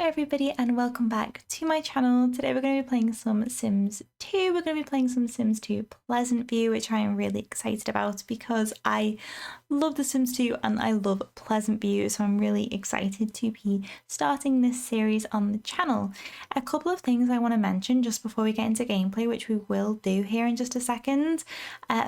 everybody and welcome back to my channel. Today we're going to be playing some Sims 2. We're going to be playing some Sims 2 Pleasantview, which I am really excited about because I love The Sims 2 and I love Pleasantview, so I'm really excited to be starting this series on the channel. A couple of things I want to mention just before we get into gameplay, which we will do here in just a second.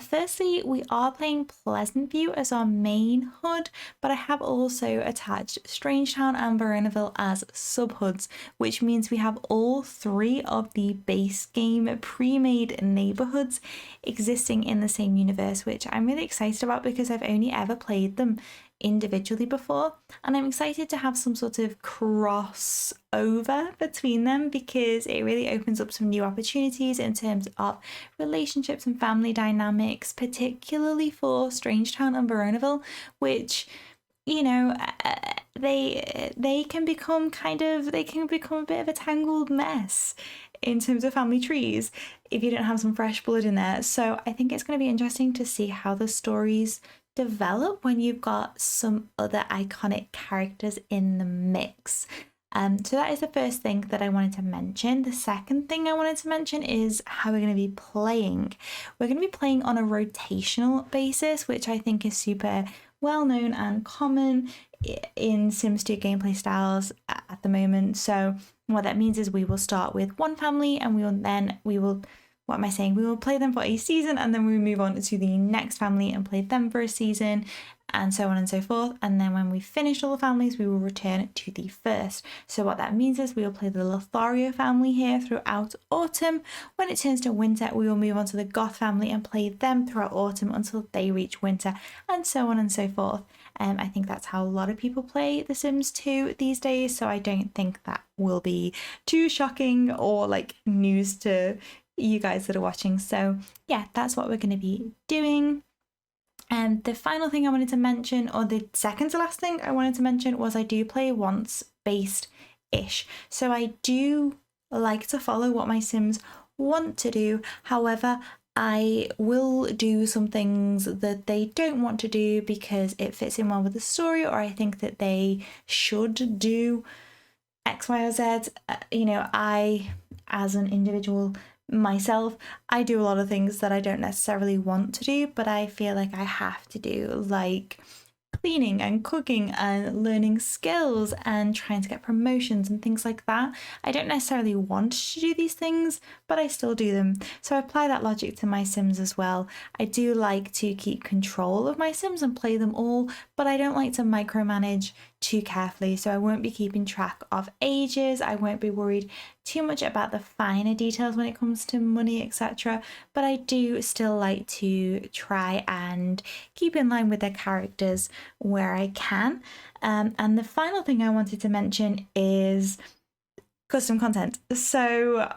Firstly, we are playing Pleasantview as our main HUD, but I have also attached Strangetown and Veronaville as subhoods, which means we have all three of the base game pre-made neighborhoods existing in the same universe, which I'm really excited about because I've only ever played them individually before, and I'm excited to have some sort of crossover between them because it really opens up some new opportunities in terms of relationships and family dynamics, particularly for Strangetown and Veronaville, which, you know, they can become a bit of a tangled mess in terms of family trees if you don't have some fresh blood in there. So I think it's going to be interesting to see how the stories develop when you've got some other iconic characters in the mix. So that is the first thing that I wanted to mention. The second thing I wanted to mention is how we're going to be playing. We're going to be playing on a rotational basis, which I think is super well known and common in Sims 2 gameplay styles at the moment. So what that means is we will start with one family and we will play them for a season, and then we move on to the next family and play them for a season, and so on and so forth. And then when we finish all the families, we will return to the first. So what that means is we will play the Lothario family here throughout autumn. When it turns to winter, we will move on to the Goth family and play them throughout autumn until they reach winter, and so on and so forth. I think that's how a lot of people play The Sims 2 these days, so I don't think that will be too shocking or like news to you guys that are watching. So yeah, that's what we're going to be doing. And the final thing I wanted to mention, or the second to last thing I wanted to mention, was I do play once based ish. So I do like to follow what my Sims want to do. However, I will do some things that they don't want to do because it fits in well with the story, or I think that they should do X, Y, or Z. I, as an individual myself, I do a lot of things that I don't necessarily want to do, but I feel like I have to do, like cleaning and cooking and learning skills and trying to get promotions and things like that. I don't necessarily want to do these things, but I still do them. So I apply that logic to my Sims as well. I do like to keep control of my Sims and play them all, but I don't like to micromanage too carefully. So I won't be keeping track of ages. I won't be worried too much about the finer details when it comes to money, etc. But I do still like to try and keep in line with their characters where I can. And the final thing I wanted to mention is custom content. So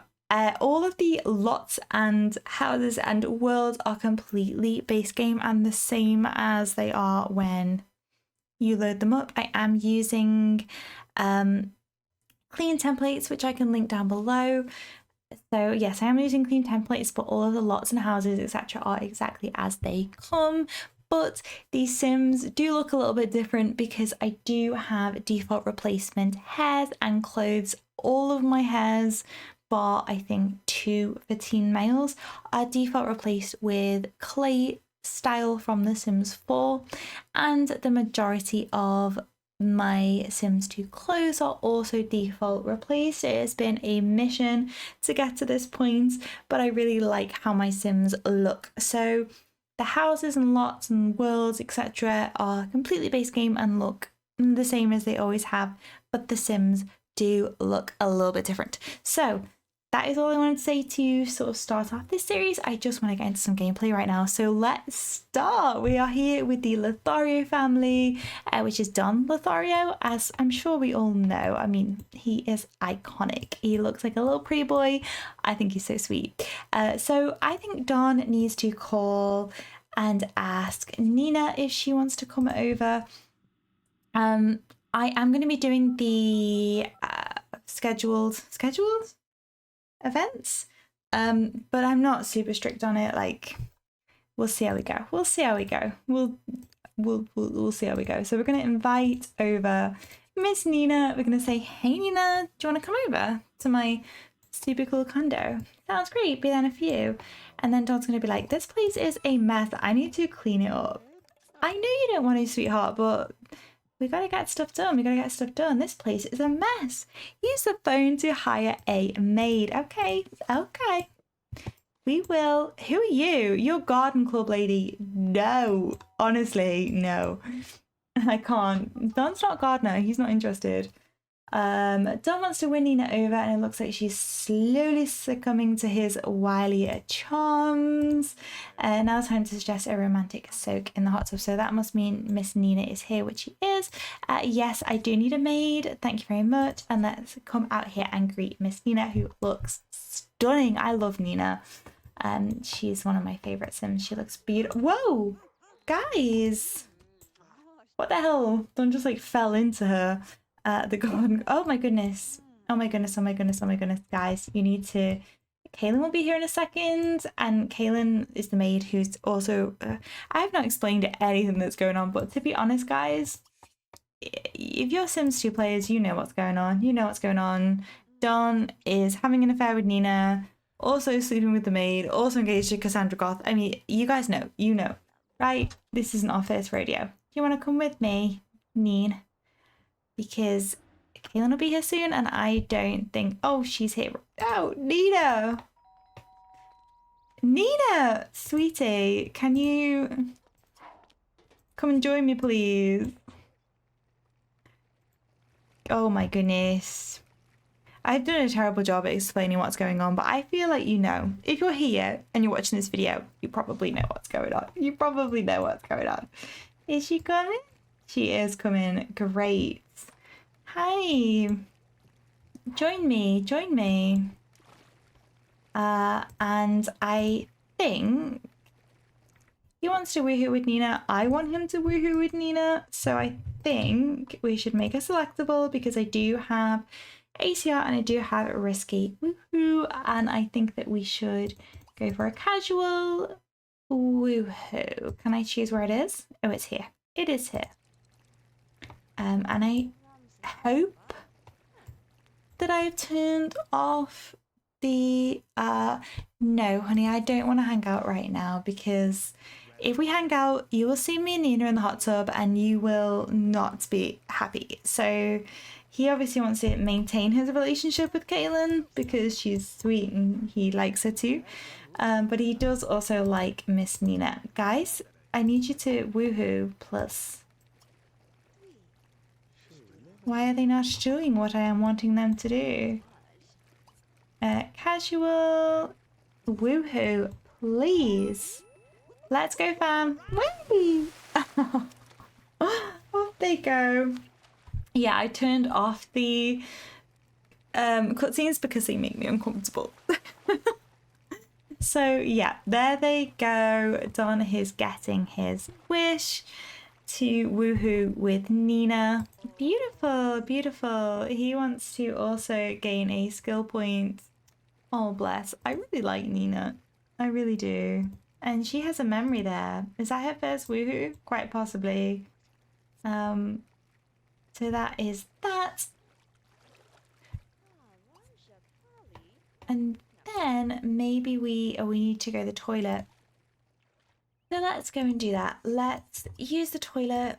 all of the lots and houses and worlds are completely base game and the same as they are when you load them up. I am using clean templates, which I can link down below. So yes, I am using clean templates, but all of the lots and houses, etc., are exactly as they come. But these Sims do look a little bit different because I do have default replacement hairs and clothes. All of my hairs, bar I think 2 for teen males, are default replaced with clay style from The Sims 4, and the majority of my Sims 2 clothes are also default replaced. It has been a mission to get to this point, but I really like how my Sims look. So the houses and lots and worlds, etc., are completely base game and look the same as they always have, but the Sims do look a little bit different. So that is all I wanted to say to sort of start off this series. I just want to get into some gameplay right now. So let's start. We are here with the Lothario family, which is Don Lothario, as I'm sure we all know. I mean, he is iconic. He looks like a little pretty boy. I think he's so sweet. So I think Don needs to call and ask Nina if she wants to come over. I am going to be doing the scheduled events, but I'm not super strict on it. Like, we'll see how we go. We'll see how we go. We'll see how we go. So we're going to invite over Miss Nina. We're going to say, hey Nina, do you want to come over to my super cool condo? Sounds great, be there in a few. And then Don's going to be like, this place is a mess. I need to clean it up. I know you don't want to, sweetheart, but we gotta get stuff done. We gotta get stuff done. This place is a mess. Use the phone to hire a maid. Okay, okay. We will. Who are you? You're garden club lady. No, honestly, no. I can't. Don's not gardener. He's not interested. Don wants to win Nina over, and it looks like she's slowly succumbing to his wily charms. Now it's time to suggest a romantic soak in the hot tub. So that must mean Miss Nina is here, which she is. Yes, I do need a maid. Thank you very much. And let's come out here and greet Miss Nina, who looks stunning. I love Nina. She's one of my favorite Sims. She looks beautiful. Whoa, guys! What the hell? Don just like fell into her. The garden. Oh my goodness. Oh my goodness. Oh my goodness. Oh my goodness. Guys, you need to. Kaylin will be here in a second. And Kaylin is the maid who's also. I have not explained anything that's going on. But to be honest, guys, if you're Sims 2 players, you know what's going on. You know what's going on. Don is having an affair with Nina. Also sleeping with the maid. Also engaged to Cassandra Goth. I mean, you guys know. You know. Right? This isn't our first rodeo. You want to come with me, Neen? Because Kaylin will be here soon, and I don't think... Oh, she's here. Oh, Nina! Nina! Sweetie, can you come and join me, please? Oh my goodness. I've done a terrible job at explaining what's going on, but I feel like you know. If you're here and you're watching this video, you probably know what's going on. You probably know what's going on. Is she coming? She is coming. Great. Hi. Join me. Join me. And I think he wants to woohoo with Nina. I want him to woohoo with Nina. So I think we should make a selectable because I do have ACR and I do have risky woohoo. And I think that we should go for a casual woohoo. Can I choose where it is? Oh, it's here. It is here. And I hope that I have turned off the no honey, I don't want to hang out right now because if we hang out you will see me and Nina in the hot tub and you will not be happy. So he obviously wants to maintain his relationship with Kaylin because she's sweet and he likes her too, but he does also like Miss Nina. Guys, I need you to woohoo plus. Why are they not doing what I am wanting them to do? Casual woohoo, please. Let's go, fam. Whee! Off they go. Yeah, I turned off the cutscenes because they make me uncomfortable. So yeah, there they go. Don is getting his wish to woohoo with Nina. Beautiful, beautiful. He wants to also gain a skill point. Oh, bless. I really like Nina. I really do. And she has a memory there. Is that her first woohoo? Quite possibly. So that is that. And then maybe we need to go to the toilet. So let's go and do that. Let's use the toilet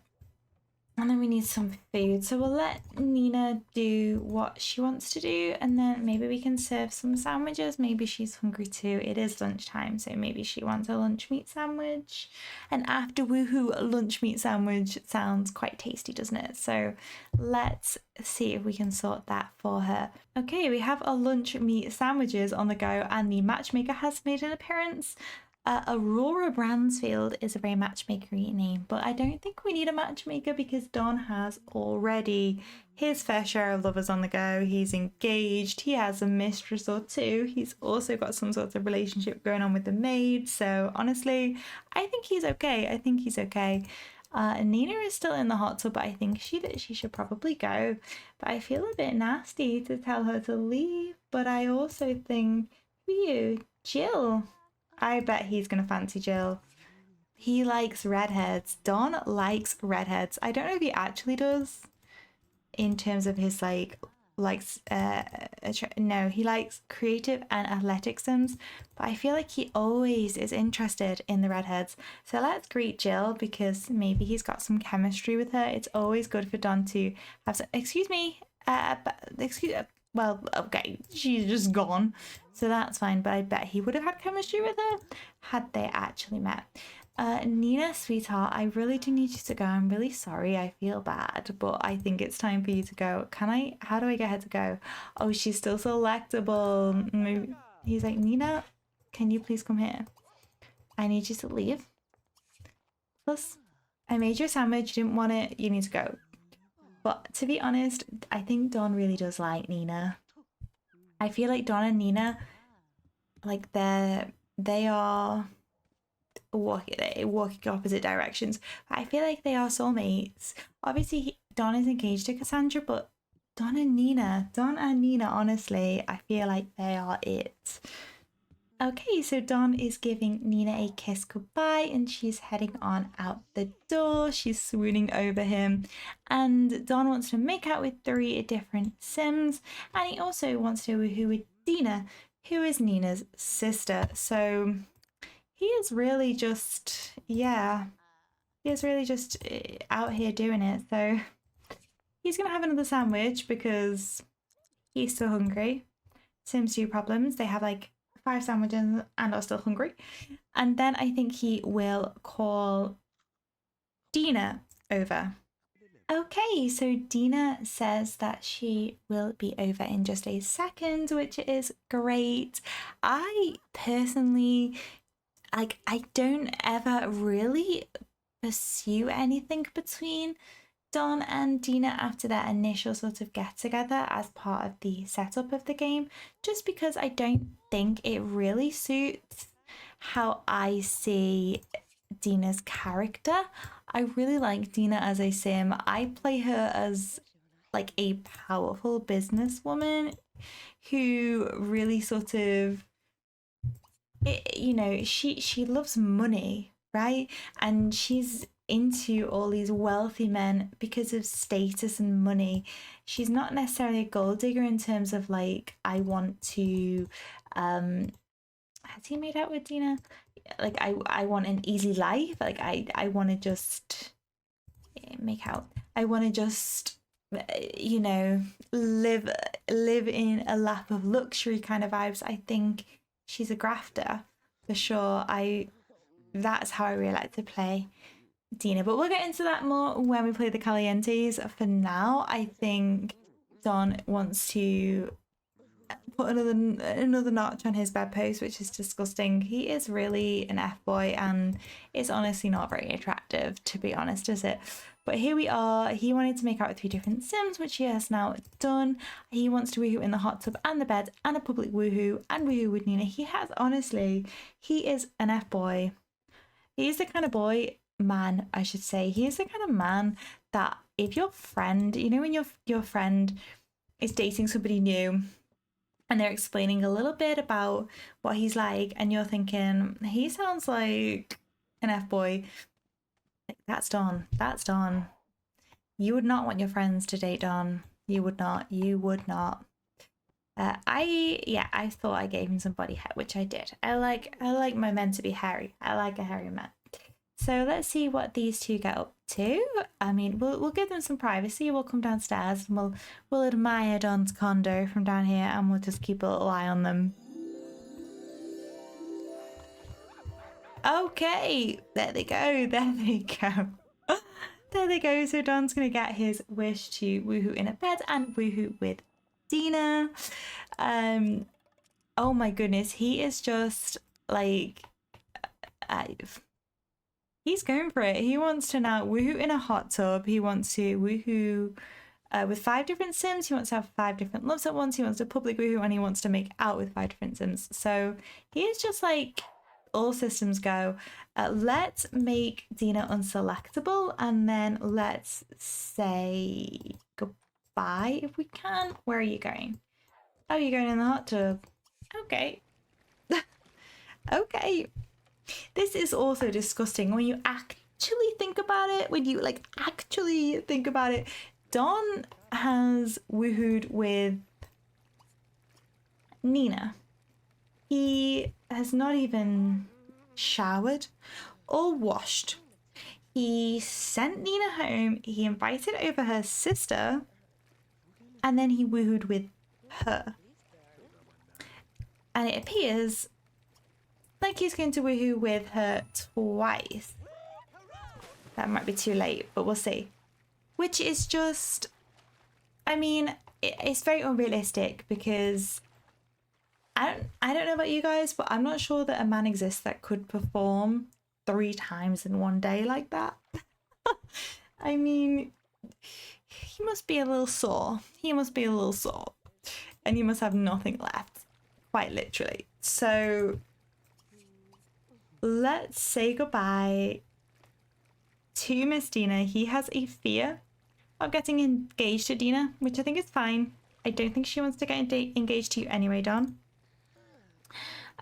and then we need some food. So we'll let Nina do what she wants to do and then maybe we can serve some sandwiches. Maybe she's hungry too. It is lunchtime, so maybe she wants a lunch meat sandwich. And after woohoo, a lunch meat sandwich sounds quite tasty, doesn't it? So let's see if we can sort that for her. Okay, we have our lunch meat sandwiches on the go and the matchmaker has made an appearance. Aurora Bransfield is a very matchmakery name, but I don't think we need a matchmaker because Don has already his fair share of lovers on the go. He's engaged, he has a mistress or two, he's also got some sort of relationship going on with the maid, so honestly, I think he's okay. I think he's okay. Nina is still in the hot tub, but I think she should probably go. But I feel a bit nasty to tell her to leave, but I also think, who are you? Jill. I bet he's going to fancy Jill. He likes redheads. Don likes redheads. I don't know if he actually does. in terms of his no, he likes creative and athletic sims, but I feel like he always is interested in the redheads. So let's greet Jill because maybe he's got some chemistry with her. It's always good for Don to have some, excuse me, well, okay, she's just gone, so that's fine, but I bet he would have had chemistry with her had they actually met. Nina, sweetheart, I really do need you to go. I'm really sorry. I feel bad, but I think it's time for you to go. How do I get her to go? Oh, she's still selectable. Maybe. He's like, Nina, can you please come here? I need you to leave. Plus, I made you a sandwich. You didn't want it. You need to go. But to be honest, I think Don really does like Nina. I feel like Don and Nina, like they are walking opposite directions. I feel like they are soulmates. Obviously, Don is engaged to Cassandra, but Don and Nina, honestly, I feel like they are it. Okay, so Don is giving Nina a kiss goodbye and she's heading on out the door. She's swooning over him. And Don wants to make out with 3 different Sims. And he also wants to woohoo with Dina, who is Nina's sister. So he is really just, yeah, he is really just out here doing it. So he's going to have another sandwich because he's still hungry. Sims 2 problems. They have like 5 sandwiches and are still hungry. And then I think he will call Dina over. Okay, so Dina says that she will be over in just a second, which is great. I personally, like, I don't ever really pursue anything between Don and Dina after their initial sort of get together as part of the setup of the game, just because I don't think it really suits how I see Dina's character. I really like Dina as a sim. I play her as like a powerful businesswoman who really sort of, you know, she loves money, right? And she's into all these wealthy men because of status and money. She's not necessarily a gold digger in terms of like, I want to has he made out with Dina? Like I want an easy life. Like I want to just make out. I want to just, you know, live in a lap of luxury kind of vibes. I think she's a grafter for sure. That's how I really like to play Dina, but we'll get into that more when we play the Calientes. For now, I think Don wants to put another notch on his bedpost, which is disgusting. He is really an F-boy and it's honestly not very attractive, to be honest, is it? But here we are. He wanted to make out with 3 different Sims, which he has now done. He wants to woohoo in the hot tub and the bed and a public woohoo and woohoo with Nina. He is an F-boy. He's the kind of man, I should say. He is the kind of man that if your friend, you know, when your friend is dating somebody new and they're explaining a little bit about what he's like and you're thinking, he sounds like an F-boy, that's Don. You would not want your friends to date Don. You would not. I thought I gave him some body hair, which I did. I like my men to be hairy. I like a hairy man. So let's see what these 2 get up to. I mean, we'll give them some privacy. We'll come downstairs and we'll admire Don's condo from down here, and we'll just keep a little eye on them. Okay, there they go. So Don's gonna get his wish to woohoo in a bed and woohoo with Dina. Oh my goodness, he is just like, he's going for it. He wants to now woohoo in a hot tub. He wants to woohoo with 5 different Sims. He wants to have 5 different loves at once. He wants to public woohoo and he wants to make out with 5 different Sims. So he is just like, all systems go. Let's make Dina unselectable and then let's say goodbye if we can. Where are you going? Oh, you're going in the hot tub. Okay. Okay. This is also disgusting when you actually think about it. Don has woohooed with Nina. He has not even showered or washed. He sent Nina home, he invited over her sister, and then he woohooed with her. And it appears like he's going to woohoo with her twice. That might be too late, but we'll see. Which is just, I mean, it's very unrealistic because I don't know about you guys, but I'm not sure that a man exists that could perform 3 times in one day like that. I mean, he must be a little sore. He must be a little sore. And he must have nothing left, quite literally. So let's say goodbye to Miss Dina. He has a fear of getting engaged to Dina, which I think is fine. I don't think she wants to get engaged to you anyway, Don.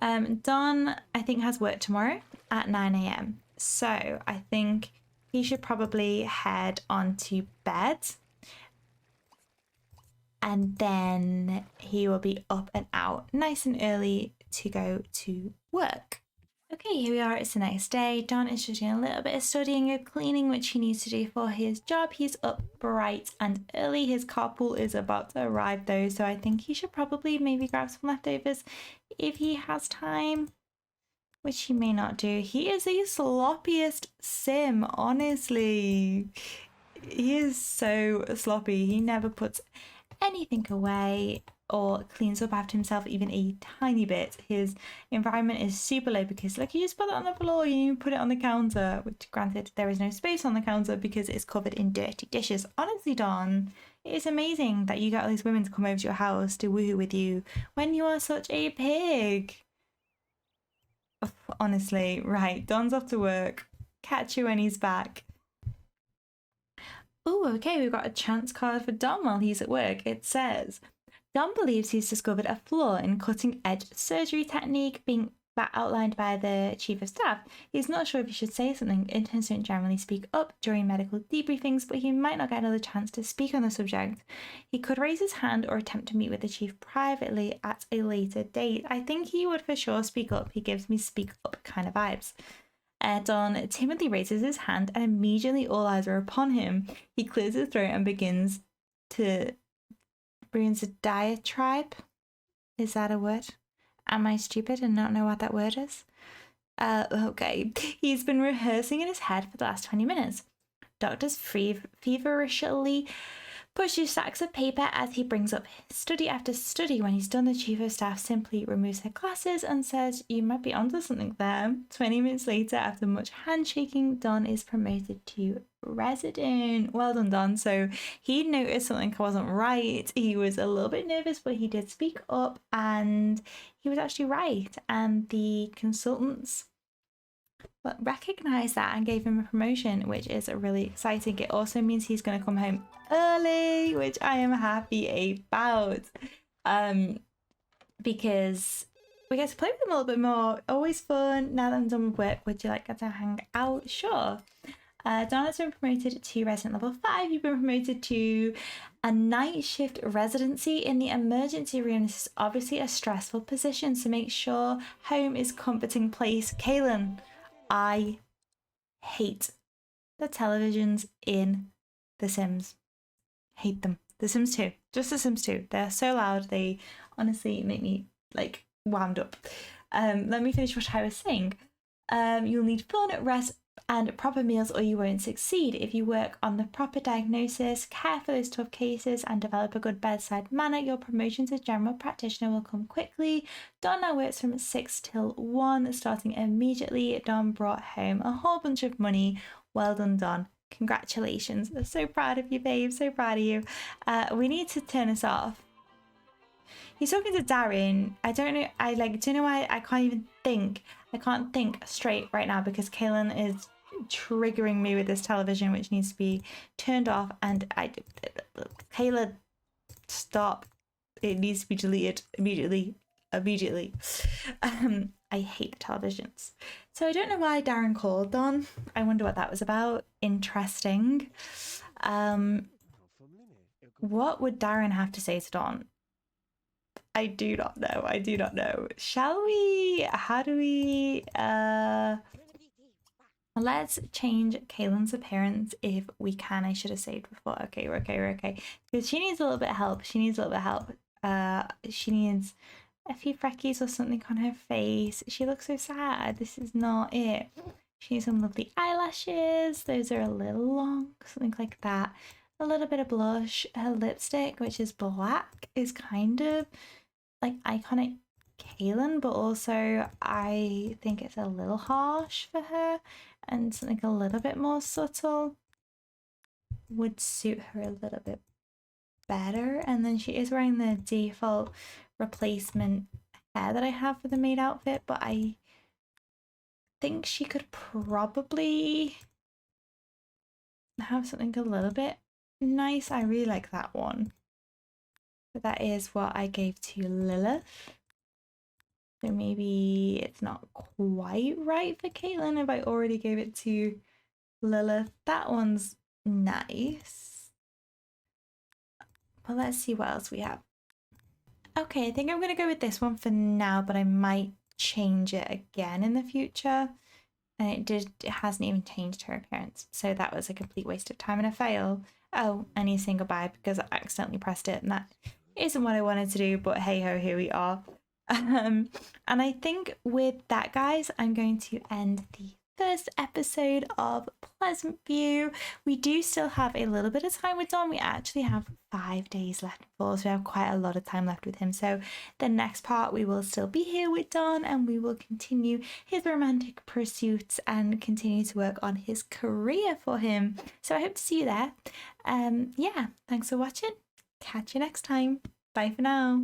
Don, I think, has work tomorrow at 9 a.m. So I think he should probably head on to bed. And then he will be up and out nice and early to go to work. Okay, here we are. It's the next day. Don is just doing a little bit of studying or cleaning, which he needs to do for his job. He's up bright and early. His carpool is about to arrive though, so I think he should probably maybe grab some leftovers if he has time, which he may not do. He is the sloppiest sim, honestly. He is so sloppy. He never puts anything away or cleans up after himself even a tiny bit. His environment is super low because look, you just put it on the floor, you put it on the counter, which granted there is no space on the counter because it's covered in dirty dishes. Honestly, Don, it is amazing that you got all these women to come over to your house to woohoo with you when you are such a pig. Honestly, right, Don's off to work. Catch you when he's back. Oh, okay, we've got a chance card for Don while he's at work. It says, Don believes he's discovered a flaw in cutting-edge surgery technique being outlined by the Chief of Staff. He's not sure if he should say something. Interns don't generally speak up during medical debriefings, but he might not get another chance to speak on the subject. He could raise his hand or attempt to meet with the Chief privately at a later date. I think he would for sure speak up. He gives me speak up kind of vibes. Don timidly raises his hand and immediately all eyes are upon him. He clears his throat and begins a diatribe. Is that a word? Am I stupid and not know what that word is? Okay. He's been rehearsing in his head for the last 20 minutes. Doctors feverishly pushes stacks of paper as he brings up study after study. When he's done, the Chief of Staff simply removes her glasses and says, you might be onto something there. 20 minutes later, after much handshaking, Don is promoted to resident. Well done, Don. So he noticed something wasn't right. He was a little bit nervous, but he did speak up and he was actually right. And the consultants recognized that and gave him a promotion, which is really exciting. It also means he's going to come home early, which I am happy about, because we get to play with him a little bit more. Always fun. Now that I'm done with work, would you like to hang out? Sure. Don has been promoted to resident level 5. You've been promoted to a night shift residency in the emergency room. This is obviously a stressful position, so make sure home is a comforting place. Kaylin, I hate the televisions in The Sims. Hate them. The Sims 2. Just The Sims 2. They're so loud. They honestly make me like wound up. Let me finish what I was saying. You'll need fun, rest, and proper meals or you won't succeed. If you work on the proper diagnosis, care for those tough cases, and develop a good bedside manner, your promotion to general practitioner will come quickly. Don now works from 6 till 1, starting immediately. Don brought home a whole bunch of money. Well done, Don. Congratulations. I'm so proud of you, babe. So proud of you. We need to turn this off. He's talking to Darren. I don't know. Do you know why I can't even think? I can't think straight right now because Kaylin is triggering me with this television, which needs to be turned off. And Kaylin, stop. It needs to be deleted immediately. I hate televisions. So I don't know why Darren called Don. I wonder what that was about. Interesting. What would Darren have to say to Dawn? I do not know. I do not know. Shall we? How do we? Let's change Kaylin's appearance if we can. I should have saved before. Okay, we're okay, we're okay. Because she needs a little bit of help. She needs a little bit of help. She needs a few freckies or something on her face. She looks so sad. This is not it. She needs some lovely eyelashes. Those are a little long, something like that. A little bit of blush. Her lipstick, which is black, is kind of like iconic Kaylin, but also I think it's a little harsh for her, and something a little bit more subtle would suit her a little bit better. And then she is wearing the default replacement hair that I have for the maid outfit, but I think she could probably have something a little bit nice. I really like that one. But that is what I gave to Lilith. So maybe it's not quite right for Caitlin if I already gave it to Lilith. That one's nice. But let's see what else we have. Okay, I think I'm going to go with this one for now, but I might change it again in the future. And it hasn't even changed her appearance. So that was a complete waste of time and a fail. Oh, I need to say goodbye because I accidentally pressed it, and that isn't what I wanted to do, but hey ho, here we are. And I think with that, guys, I'm going to end the first episode of Pleasantview. We do still have a little bit of time with Don. We actually have 5 days left for, so we have quite a lot of time left with him. So the next part, we will still be here with Don, and we will continue his romantic pursuits and continue to work on his career for him. So I hope to see you there. Yeah, thanks for watching. Catch you next time. Bye for now.